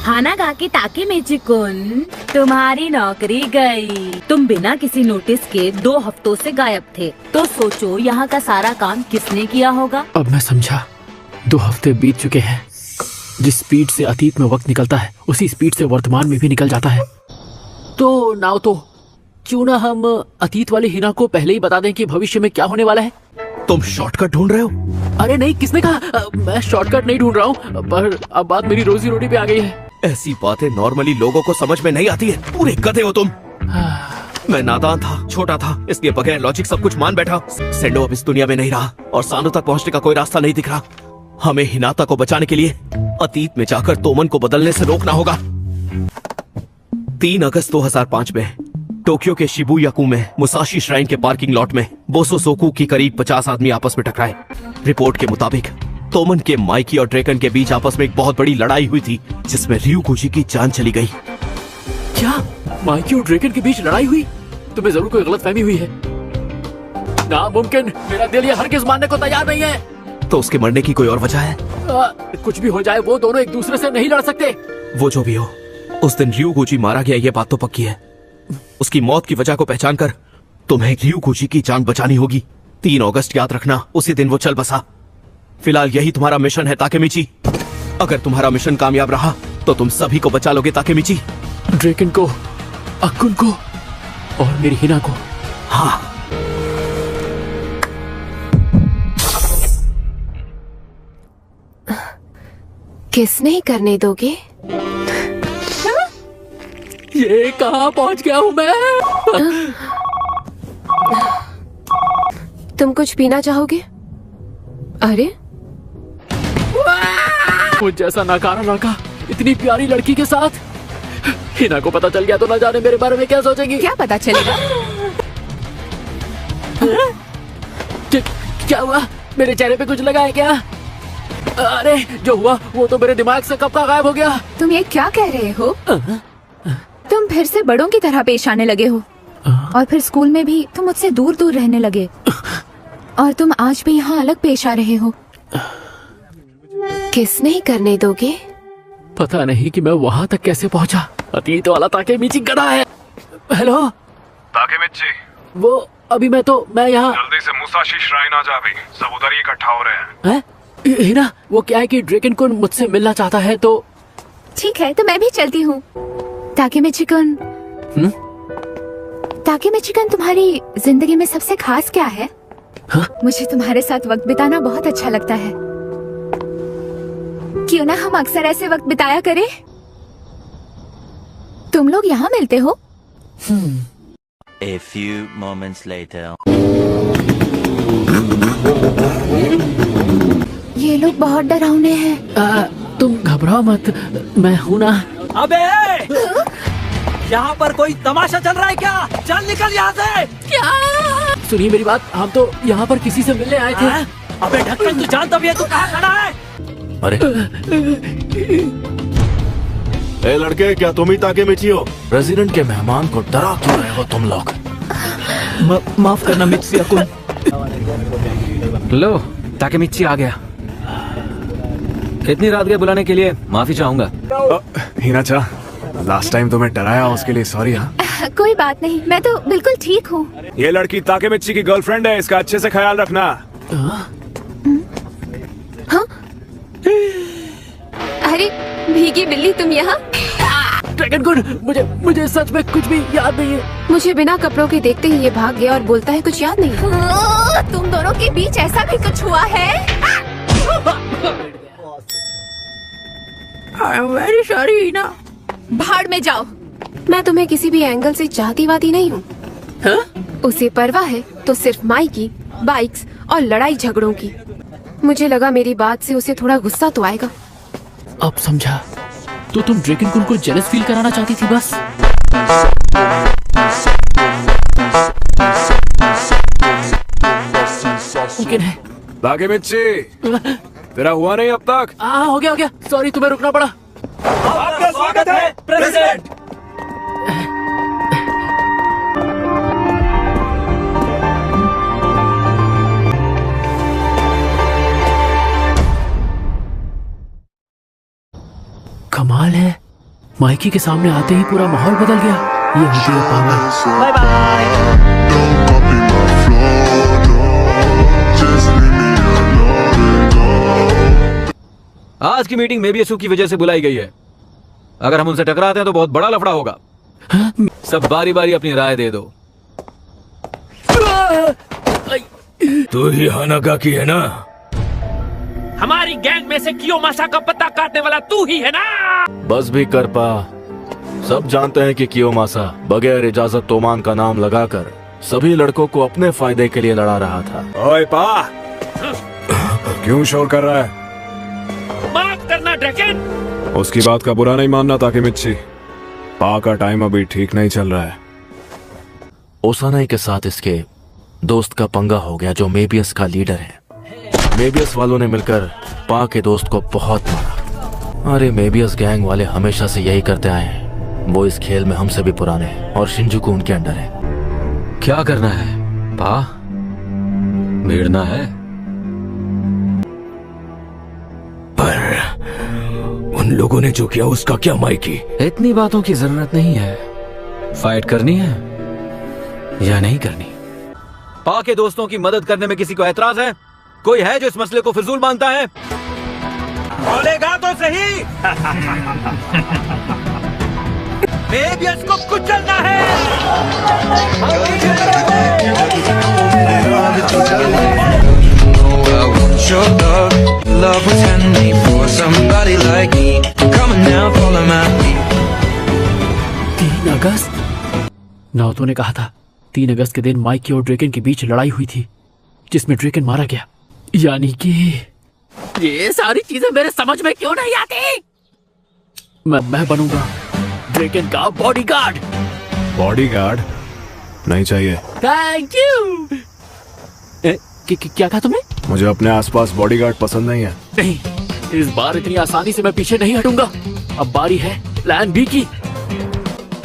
हानागाकी ताकेमिची-कुन, तुम्हारी नौकरी गई। तुम बिना किसी नोटिस के 2 हफ्तों से गायब थे, तो सोचो यहाँ का सारा काम किसने किया होगा। अब मैं समझा, 2 हफ्ते बीत चुके हैं। जिस स्पीड से अतीत में वक्त निकलता है, उसी स्पीड से वर्तमान में भी निकल जाता है। तो नाउ तो क्यों ना हम अतीत वाली हिना को पहले ही बता दें कि भविष्य में क्या होने वाला है। तुम शॉर्टकट ढूंढ रहे हो? अरे नहीं, किसने कहा? मैं शॉर्टकट नहीं ढूंढ रहा हूँ, पर अब बात मेरी रोजी रोटी पे आ गई है। ऐसी बातें नॉर्मली लोगों को समझ में नहीं आती है। पूरे गधे हो तुम। मैं नादान था, छोटा था, इसलिए बगैर लॉजिक सब कुछ मान बैठा। सेंडो अब इस दुनिया में नहीं रहा और सानो तक पहुंचने का कोई रास्ता नहीं दिख रहा। हमें हिनाता को बचाने के लिए अतीत में जाकर तोमन को बदलने से रोकना होगा। 3 अगस्त 2005 में टोक्यो के शिबुयाकू में मुसाशी श्राइन के पार्किंग लॉट में बोसोसोकू की करीब 50 आदमी आपस में टकराए। रिपोर्ट के मुताबिक तोमन के माइकी और ड्रैगन के बीच आपस में एक बहुत बड़ी लड़ाई हुई थी, जिसमें ryuguchi की जान चली गई। क्या माइकी और ड्रैगन के बीच लड़ाई हुई? तुम्हें जरूर कोई गलतफहमी हुई है। नामुमकिन, मेरा दिल ये हरगिज मानने को तैयार नहीं है। तो उसके मरने की कोई और वजह है? कुछ भी हो जाए, वो दोनों एक दूसरे से नहीं लड़ सकते। वो जो भी हो, उस दिन ryuguchi मारा गया, ये बात तो पक्की है। उसकी मौत की वजह को पहचान कर तुम्हें ryuguchi की जान बचानी होगी। 3 अगस्त याद रखना, उसी दिन वो चल बसा। फिलहाल यही तुम्हारा मिशन है ताकेमिची। अगर तुम्हारा मिशन कामयाब रहा तो तुम सभी को बचा लोगे ताकेमिची। ड्रैगन को, अकुन को और मेरी हिना को। हाँ। किस नहीं करने दोगे? ये कहाँ पहुँच गया हूँ मैं? तुम कुछ पीना चाहोगे? अरे मुझ जैसा नाकारा लड़का इतनी प्यारी लड़की के साथ। हिना को पता चल गया तो ना जाने मेरे बारे में क्या सोचेंगी। क्या पता चलेगा? क्या हुआ? मेरे चेहरे पे कुछ लगा है क्या? अरे जो हुआ वो तो मेरे दिमाग से कब का गायब हो गया। तुम ये क्या कह रहे हो? तुम फिर से बड़ों की तरह पेश आने लगे हो, और फिर स्कूल में भी तुम मुझसे दूर दूर रहने लगे, और तुम आज भी यहाँ अलग पेश आ रहे हो। किस नहीं करने दोगे? पता नहीं कि मैं वहाँ तक कैसे पहुँचा। अतीत वाला ताकेमिची गधा है। हेलो ताकेमिची, वो अभी मैं यहाँ। जल्दी से मुसाशी श्राइन आ जा भी, सब उधर ही इकट्ठा हो रहे हैं। हिना, वो क्या है कि ड्रैगन को मुझसे मिलना चाहता है, तो ठीक है, तो मैं भी चलती हूँ। ताकेमिची-कुन, ताकेमिची-कुन, तुम्हारी जिंदगी में सबसे खास क्या है? हाँ? मुझे तुम्हारे साथ वक्त बिताना बहुत अच्छा लगता है। क्यों ना हम अक्सर ऐसे वक्त बिताया करें? तुम लोग यहाँ मिलते हो? A few moments later. ये लोग बहुत डरावने हैं। तुम घबराओ मत, मैं हूँ ना। अबे यहाँ पर कोई तमाशा चल रहा है क्या? चल निकल यहाँ से। क्या? सुनिए मेरी बात, हम तो यहाँ पर किसी से मिलने आए थे। अबे ढक्कन, तू जानता भी है तू कहाँ खड़ा है? अरे ए लड़के, क्या तुम ही ताकेमिची हो? प्रेसिडेंट के मेहमान को डरा क्यों रहे हो तुम लोग? माफ करना मित्सुया-कुन। लो, ताकेमिची आ गया। इतनी रात के बुलाने के लिए माफी चाहूंगा। हिना-चा, लास्ट टाइम तुम्हें डराया, उसके लिए सॉरी। हाँ, कोई बात नहीं, मैं तो बिल्कुल ठीक हूँ। ये लड़की ताकेमिची की गर्लफ्रेंड है, इसका अच्छे से ख्याल रखना। हाँ? अरे भीगी बिल्ली, तुम यहाँ? ड्रैगन, मुझे सच में कुछ भी याद नहीं है। मुझे बिना कपड़ों के देखते ही ये भाग गया और बोलता है कुछ याद नहीं। तुम दोनों के बीच ऐसा भी कुछ हुआ है? I am very sorry Hina. भाड़ में जाओ। मैं तुम्हें किसी भी एंगल से चाहती वादी नहीं हूँ। उसे परवाह है तो सिर्फ माइकी, बाइक्स और लड़ाई झगड़ों की। मुझे लगा मेरी बात से उसे थोड़ा गुस्सा तो आएगा। अब समझा, तो तुम ड्रैगन को जेलस फील कराना चाहती थी बस। मुमकिन है। ताकेमिची, तेरा हुआ नहीं अब तक? हो गया। सॉरी, तुम्हें रुकना पड़ा। आपका स्वागत है प्रेसिडेंट। कमाल है, माइकी के सामने आते ही पूरा माहौल बदल गया। ये होती है पावर। Bye bye. आज की मीटिंग मेबियसू की वजह से बुलाई गई है। अगर हम उनसे टकराते हैं तो बहुत बड़ा लफड़ा होगा। सब बारी बारी अपनी राय दे दो। तू ही हानागा की है ना? हमारी गैंग में से कियोमासा का पत्ता काटने वाला तू ही है ना? बस भी कर पा। सब जानते हैं कि कियोमासा बगैर इजाजत तोमान का नाम लगाकर सभी लड़कों को अपने फायदे के लिए लड़ा रहा था। ओए पा, क्यों शोर कर रहा है? माफ करना ड्रैगन। उसकी बात का बुरा नहीं मानना ताकि मिच्छी। पा का टाइम अभी ठीक नहीं चल रहा है। ओसानाई के साथ इसके दोस्त का पंगा हो गया जो मेबियस का लीडर है। मेबियस वालों ने मिलकर पा के दोस्त को बहुत मारा। अरे मेबियस गैंग वाले हमेशा से यही करते आए हैं। वो इस खेल में हमसे भी पुराने हैं और शिंजुकू उनके अंडर है। क्या करना है पा? भिड़ना है? पर उन लोगों ने जो किया उसका क्या माइकी? इतनी बातों की जरूरत नहीं है। फाइट करनी है या नहीं करनी? पा के दोस्तों की मदद करने में किसी को ऐतराज है? कोई है जो इस मसले को फिजूल मानता है? बोलेगा तो सही। मेबियस को कुचलना है। Love was handmade for somebody like me. Come on now, follow my lead. 3 अगस्त। नाओतो ने कहा था 3 अगस्त के दिन माइकी और ड्रेकन के बीच लड़ाई हुई थी जिसमें ड्रेकन मारा गया। यानी कि ये सारी चीजें मेरे समझ में क्यों नहीं आती? मैं बनूंगा ड्रेकन का बॉडीगार्ड। बॉडीगार्ड नहीं चाहिए। Thank you. क्या कहा तुमने? मुझे अपने आसपास बॉडीगार्ड पसंद नहीं है। नहीं, इस बार इतनी आसानी से मैं पीछे नहीं हटूंगा। अब बारी है प्लान बी की।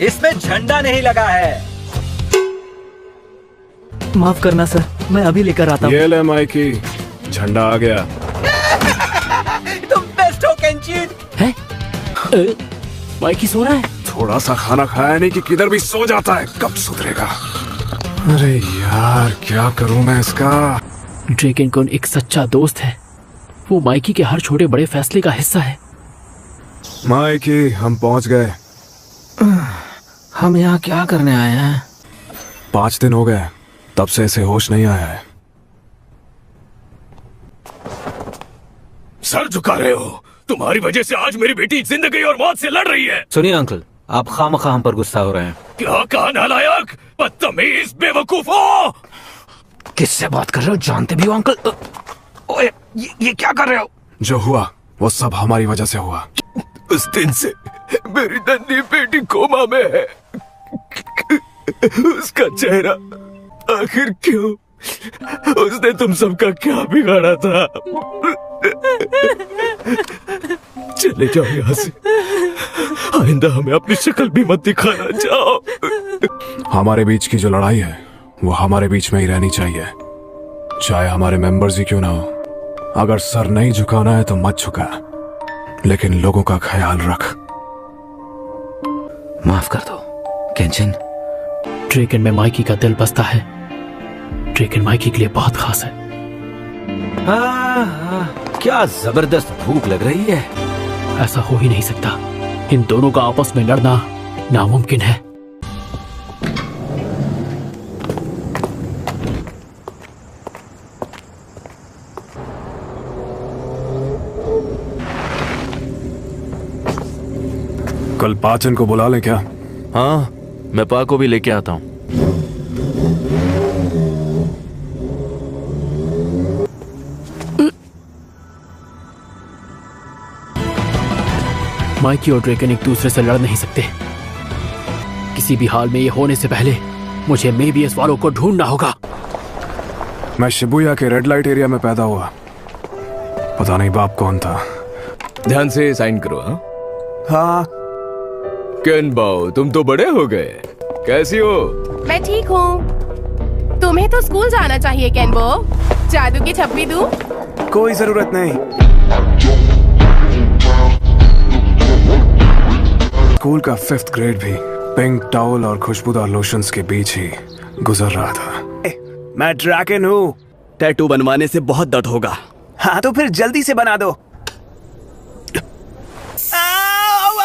इसमें झंडा नहीं लगा है। माफ करना सर, मैं अभी लेकर आता हूँ। ये ले माइकी, झंडा आ गया। तुम बेस्ट हो केंचिन। है? माइकी सो रहा है। थोड़ा सा खाना खाया नहीं कि किधर भी सो जाता है। कब सुधरेगा? अरे यार क्या करूं मैं इसका? ड्रेकन कौन एक सच्चा दोस्त है। वो माइकी के हर छोटे बड़े फैसले का हिस्सा है। माइकी, हम पहुंच गए। हम यहाँ क्या करने आए हैं? 5 दिन हो गए तब से इसे होश नहीं आया है। सर झुका रहे हो? तुम्हारी वजह से आज मेरी बेटी जिंदगी और मौत से लड़ रही है। सुनिए अंकल, आप खामखा हम पर गुस्सा हो रहे हैं। क्या कहा नालायक, बदतमीज, बेवकूफो! किससे बात कर रहे हो? जानते भी हो अंकल? ओए, ये क्या कर रहे हो? जो हुआ वो सब हमारी वजह से हुआ। उस दिन से मेरी नन्ही बेटी कोमा में है। उसका चेहरा आखिर क्यों? उसने तुम सबका क्या बिगाड़ा था? चले जाओ यहाँ से। आइंदा हमें अपनी शक्ल भी मत दिखाना। जाओ। हमारे बीच की जो लड़ाई है वो हमारे बीच में ही रहनी चाहिए, चाहे हमारे मेंबर्स ही क्यों ना हो। अगर सर नहीं झुकाना है तो मत झुका, लेकिन लोगों का ख्याल रख। माफ कर दो केंचिन। ड्रेकन में माइकी का दिल बसता है। ड्रेकन माइकी के लिए बहुत खास है। क्या जबरदस्त भूख लग रही है। ऐसा हो ही नहीं सकता। इन दोनों का आपस में लड़ना नामुमकिन है। कल पाचन को बुला ले क्या? हाँ, मैं पा को भी लेके आता हूँ। माइकी और ड्रेकन एक दूसरे से लड़ नहीं सकते। किसी भी हाल में ये होने से पहले मुझे मेबियस वालों को ढूंढना होगा। मैं शिबुया के रेड लाइट एरिया में पैदा हुआ। पता नहीं बाप कौन था। ध्यान से साइन करो। हाँ। केनबाओ, तुम तो बड़े हो गए। कैसी हो? मैं ठीक हूँ। तुम्हें तो स्कूल जाना चाहिए केनबो। जादू की छप्पी दूँ? कोई जरूरत नहीं। स्कूल का 5th ग्रेड भी पिंक टॉवल और खुशबूदार लोशंस के बीच ही गुजर रहा था। मैं ड्रैगन हूँ। टैटू बनवाने से बहुत दर्द होगा। हाँ तो फिर जल्दी से बना दो।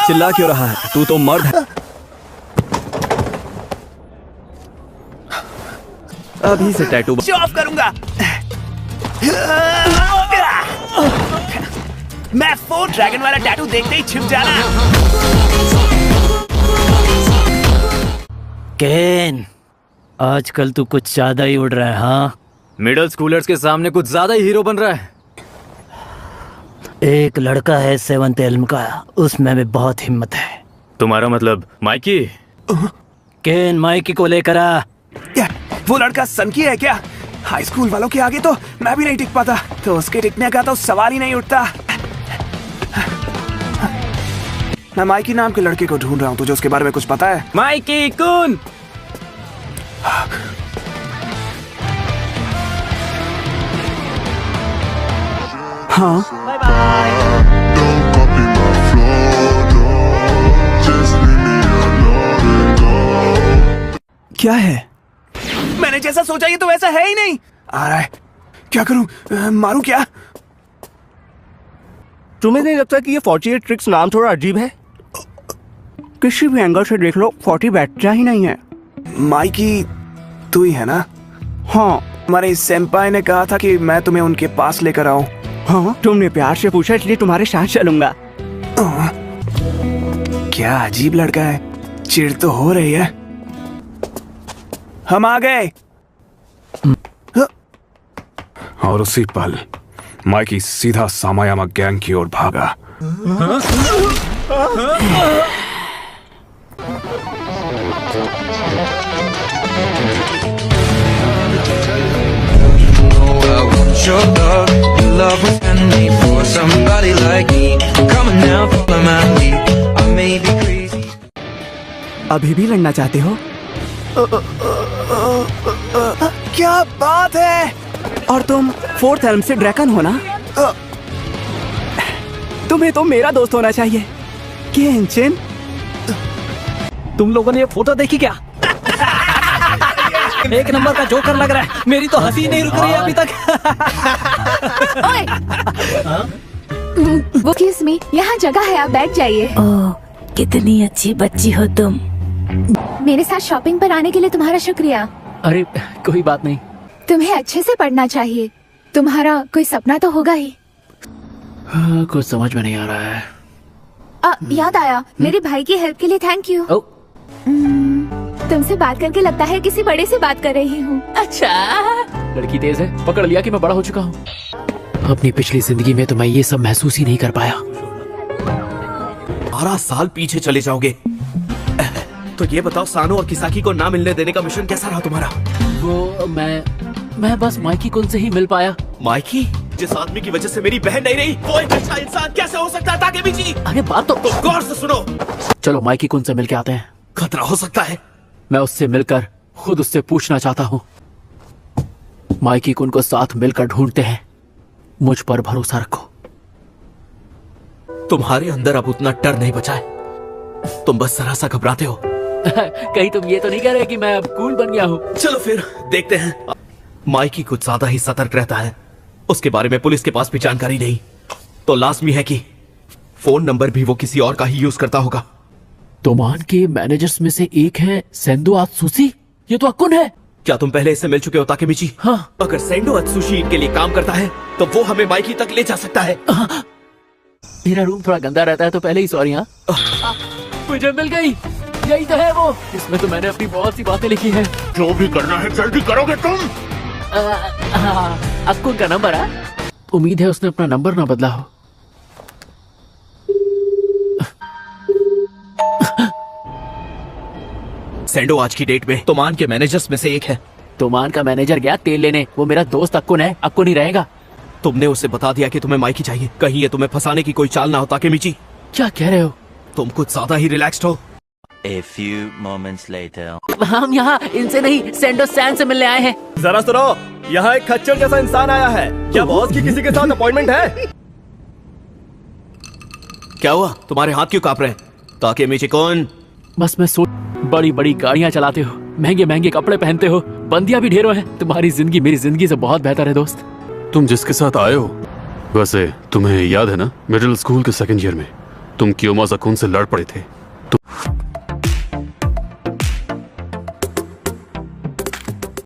चिल्ला क्यों रहा है? तू तो मर्द है। अभी से टैटू शो ऑफ करूंगा। मैं 4 ड्रैगन वाला टैटू देखते ही छिप जाना। केन, आजकल तू कुछ ज्यादा ही उड़ रहा है। हाँ, मिडिल स्कूलर्स के सामने कुछ ज्यादा ही हीरो बन रहा है। एक लड़का है 7th एल्म का, उसमें भी बहुत हिम्मत है। तुम्हारा मतलब माइकी? केन, माइकी को लेकर आ। वो लड़का सनकी है क्या? हाई स्कूल वालों के आगे तो मैं भी नहीं टिक पाता, तो उसके टिकने का तो सवाल ही नहीं उठता। मैं माइकी नाम के लड़के को ढूंढ रहा हूँ, तुझे उसके बारे में कुछ पता है? माइकी कौन? हाँ, क्या है? मैंने जैसा सोचा ये तो वैसा है ही नहीं। आ रहा है, क्या करूं? मारूं क्या? तुम्हें नहीं लगता कि ये 48 ट्रिक्स नाम थोड़ा अजीब है? किसी भी एंगल से देख लो 40 बैठता ही नहीं है। माइकी तू ही है ना? हाँ, हमारे सेम्पाई ने कहा था कि मैं तुम्हें उनके पास लेकर आऊं। हाँ, तुमने प्यार से पूछा इसलिए तुम्हारे साथ चलूंगा। क्या अजीब लड़का है, चिढ़ तो हो रही है। हम आ गए। और उसी पल माइकी सीधा सामायामा गैंग की ओर भागा। Your love, your love was handmade for somebody like me. Come on now, follow my lead. I may be crazy. अभी भी लड़ना चाहते हो? क्या बात है? और तुम 4th एल्म से ड्रैगन हो ना? तुम्हें तो मेरा दोस्त होना चाहिए। केनचिन, तुम लोगों ने ये फोटो देखी क्या? एक नंबर का जोकर लग रहा है। मेरी तो हंसी नहीं रुक रही है अभी तक। वो किस में यहाँ जगह है, आप बैठ जाइए। ओह, कितनी अच्छी बच्ची हो तुम। मेरे साथ शॉपिंग पर आने के लिए तुम्हारा शुक्रिया। अरे कोई बात नहीं। तुम्हें अच्छे से पढ़ना चाहिए। तुम्हारा कोई सपना तो होगा ही। कुछ समझ में नहीं आ रहा है। याद आया, मेरे भाई की हेल्प के लिए थैंक यू। तुमसे बात करके लगता है किसी बड़े से बात कर रही हूँ। अच्छा, लड़की तेज है, पकड़ लिया कि मैं बड़ा हो चुका हूँ। अपनी पिछली जिंदगी में तो मैं ये सब महसूस ही नहीं कर पाया। 12 साल पीछे चले जाओगे। तो ये बताओ, सानो और किसाकी को ना मिलने देने का मिशन कैसा रहा तुम्हारा? वो मैं बस माइकी कुन से ही मिल पाया। माइकी? जिस आदमी की वजह से मेरी बहन नहीं रही, वो एक अच्छा इंसान कैसे हो सकता है? ताकेमिची, अरे बात तो गौर से सुनो। चलो माइकी कुन से मिल के आते हैं। खतरा हो सकता है। मैं उससे मिलकर खुद उससे पूछना चाहता हूँ। माइकी कुन को साथ मिलकर ढूंढते हैं। मुझ पर भरोसा रखो। तुम्हारे अंदर अब उतना डर नहीं बचा है। तुम बस जरा सा घबराते हो। कहीं तुम ये तो नहीं कह रहे कि मैं अब कूल बन गया हूँ? चलो फिर देखते हैं। माइकी कुछ ज्यादा ही सतर्क रहता है। उसके बारे में पुलिस के पास भी जानकारी नहीं, तो लाजमी है कि फोन नंबर भी वो किसी और का ही यूज करता होगा। तोमान के मैनेजर्स में से एक है सेंडो आत्सुशी। ये तो अकुन है। क्या तुम पहले इससे मिल चुके हो ताकेमिची? हाँ। अगर सेंडो आत्सुशी इनके लिए काम करता है तो वो हमें माइकी तक ले जा सकता है। मेरा रूम थोड़ा गंदा रहता है तो पहले ही सॉरी। हाँ, मुझे मिल गई। यही तो है वो। इसमें तो मैंने अपनी बहुत सी बातें लिखी है। जो भी करना है जल्दी करोगे तुम। अकुन का नंबर है। उम्मीद है उसने अपना नंबर ना बदला हो। सेंडो आज की डेट में तोमान के मैनेजर्स में से एक है। तोमान का मैनेजर गया तेल लेने। वो मेरा दोस्त अकुन है। अकुन ही रहेगा। तुमने उसे बता दिया कि तुम्हें माइकी चाहिए। कहीं ये तुम्हें फंसाने की कोई चाल ना हो ताकेमिची। क्या कह रहे हो? तुम कुछ ज्यादा ही रिलैक्स्ड हो। A few moments later. हम यहाँ इनसे नहीं, सेंडो सैन से मिलने आए हैं। जरा सुनो, यहाँ एक खच्चर जैसा इंसान आया है। क्या बॉस की किसी के साथ अपॉइंटमेंट है? क्या हुआ? तुम्हारे हाथ क्यों कांप रहे हैं? ताकेमिची कौन? बस मैं सोच, बड़ी बड़ी गाड़ियाँ चलाते हो, महंगे महंगे कपड़े पहनते हो, बंदियां भी ढेरों हैं। तुम्हारी जिंदगी मेरी जिंदगी से बहुत बेहतर है दोस्त। तुम जिसके साथ आए हो, वैसे तुम्हें याद है ना, मिडिल स्कूल के सेकंड ईयर में तुम कियोमासा-कुन से लड़ पड़े थे।